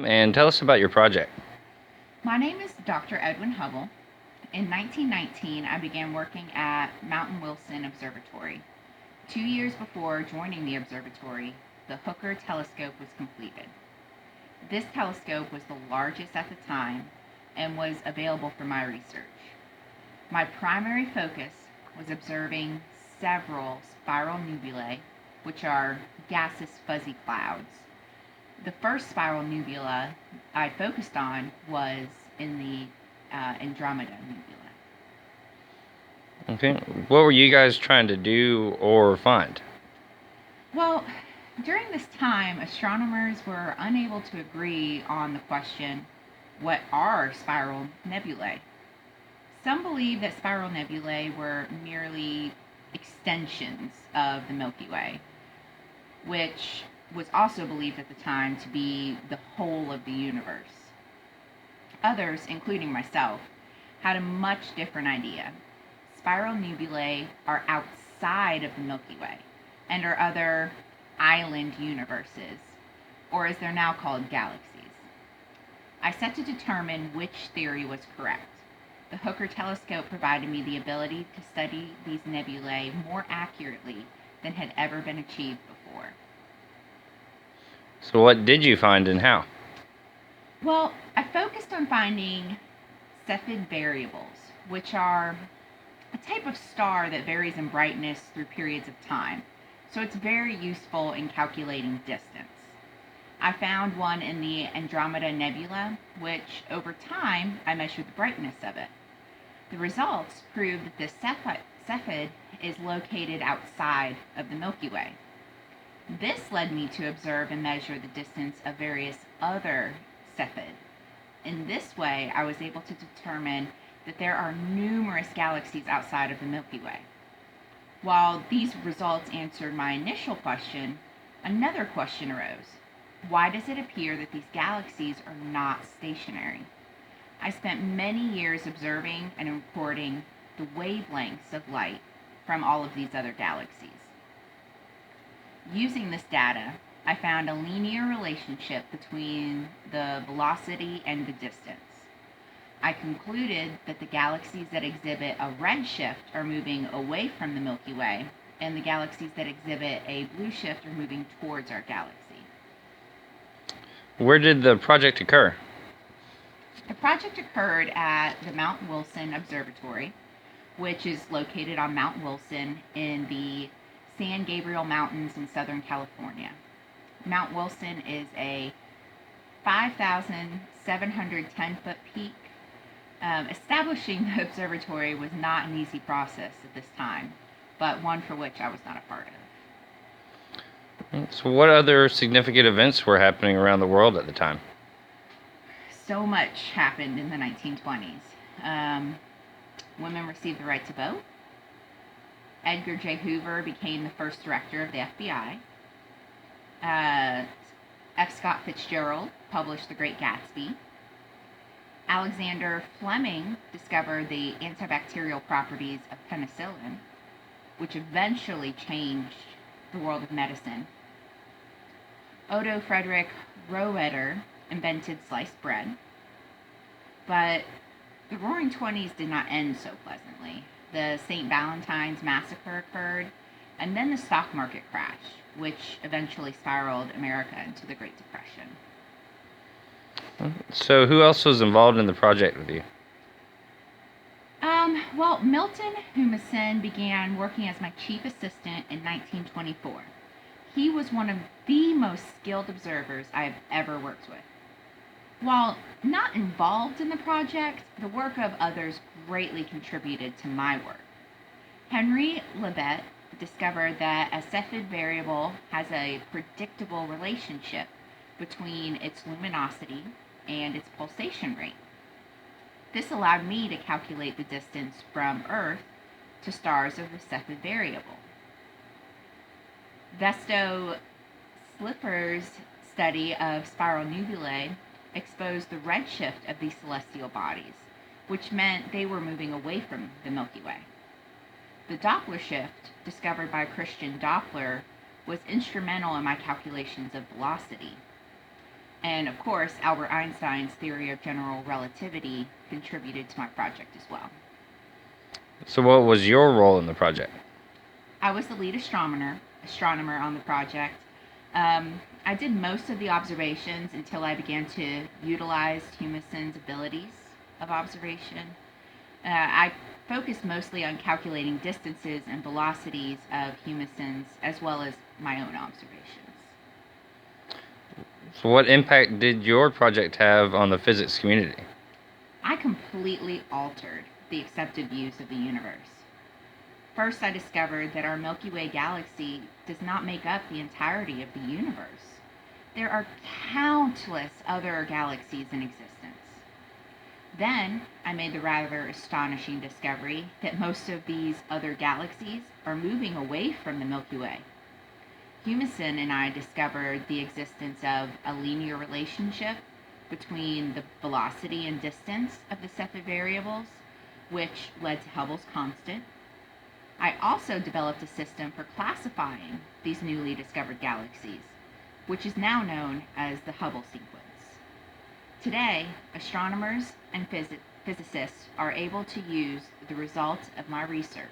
And tell us about your project. My name is Dr. Edwin Hubble. In 1919, I began working at Mountain Wilson Observatory. 2 years before joining the observatory, the Hooker telescope was completed. This telescope was the largest at the time and was available for my research. My primary focus was observing several spiral nebulae, which are gaseous fuzzy clouds. The first spiral nebula I focused on was in the Andromeda Nebula. Okay. What were you guys trying to do or find? Well, during this time, astronomers were unable to agree on the question, what are spiral nebulae? Some believe that spiral nebulae were merely extensions of the Milky Way, which was also believed at the time to be the whole of the universe. Others, including myself, had a much different idea. Spiral nebulae are outside of the Milky Way and are other island universes, or as they're now called, galaxies. I set to determine which theory was correct. The Hooker telescope provided me the ability to study these nebulae more accurately than had ever been achieved before. So, what did you find and how? Well, I focused on finding Cepheid variables, which are a type of star that varies in brightness through periods of time, so it's very useful in calculating distance. I found one in the Andromeda Nebula, which over time I measured the brightness of it. The results proved that this Cepheid is located outside of the Milky Way. This led me to observe and measure the distance of various other Cepheid. In this way, I was able to determine that there are numerous galaxies outside of the Milky Way. While these results answered my initial question, another question arose. Why does it appear that these galaxies are not stationary? I spent many years observing and recording the wavelengths of light from all of these other galaxies. Using this data, I found a linear relationship between the velocity and the distance. I concluded that the galaxies that exhibit a redshift are moving away from the Milky Way, and the galaxies that exhibit a blue shift are moving towards our galaxy. Where did the project occur? The project occurred at the Mount Wilson Observatory, which is located on Mount Wilson in the San Gabriel Mountains in Southern California. Mount Wilson is a 5,710-foot peak. Establishing the observatory was not an easy process at this time, but one for which I was not a part of. So, what other significant events were happening around the world at the time? So much happened in the 1920s. Women received the right to vote. Edgar J. Hoover became the first director of the FBI. F. Scott Fitzgerald published The Great Gatsby. Alexander Fleming discovered the antibacterial properties of penicillin, which eventually changed the world of medicine. Otto Frederick Roeder invented sliced bread. But the Roaring Twenties did not end so pleasantly. The St. Valentine's Massacre occurred, and then the stock market crash, which eventually spiraled America into the Great Depression. So, who else was involved in the project with you? Well, Milton Humason began working as my chief assistant in 1924. He was one of the most skilled observers I have ever worked with. While not involved in the project, the work of others greatly contributed to my work. Henry Lebet discovered that a Cepheid variable has a predictable relationship between its luminosity and its pulsation rate. This allowed me to calculate the distance from Earth to stars of the Cepheid variable. Vesto Slipher's study of spiral nebulae exposed the redshift of these celestial bodies, which meant they were moving away from the Milky Way. The Doppler shift, discovered by Christian Doppler, was instrumental in my calculations of velocity. And of course, Albert Einstein's theory of general relativity contributed to my project as well. So what was your role in the project? I was the lead astronomer on the project. I did most of the observations until I began to utilize Humison's abilities of observation. I focused mostly on calculating distances and velocities of Humison's as well as my own observations. So what impact did your project have on the physics community? I completely altered the accepted views of the universe. First, I discovered that our Milky Way galaxy does not make up the entirety of the universe. There are countless other galaxies in existence. Then, I made the rather astonishing discovery that most of these other galaxies are moving away from the Milky Way. Humison and I discovered the existence of a linear relationship between the velocity and distance of the Cepheid variables, which led to Hubble's constant. I also developed a system for classifying these newly discovered galaxies, which is now known as the Hubble sequence. Today, astronomers and physicists are able to use the results of my research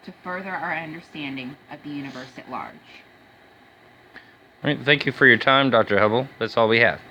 to further our understanding of the universe at large. All right, thank you for your time, Dr. Hubble. That's all we have.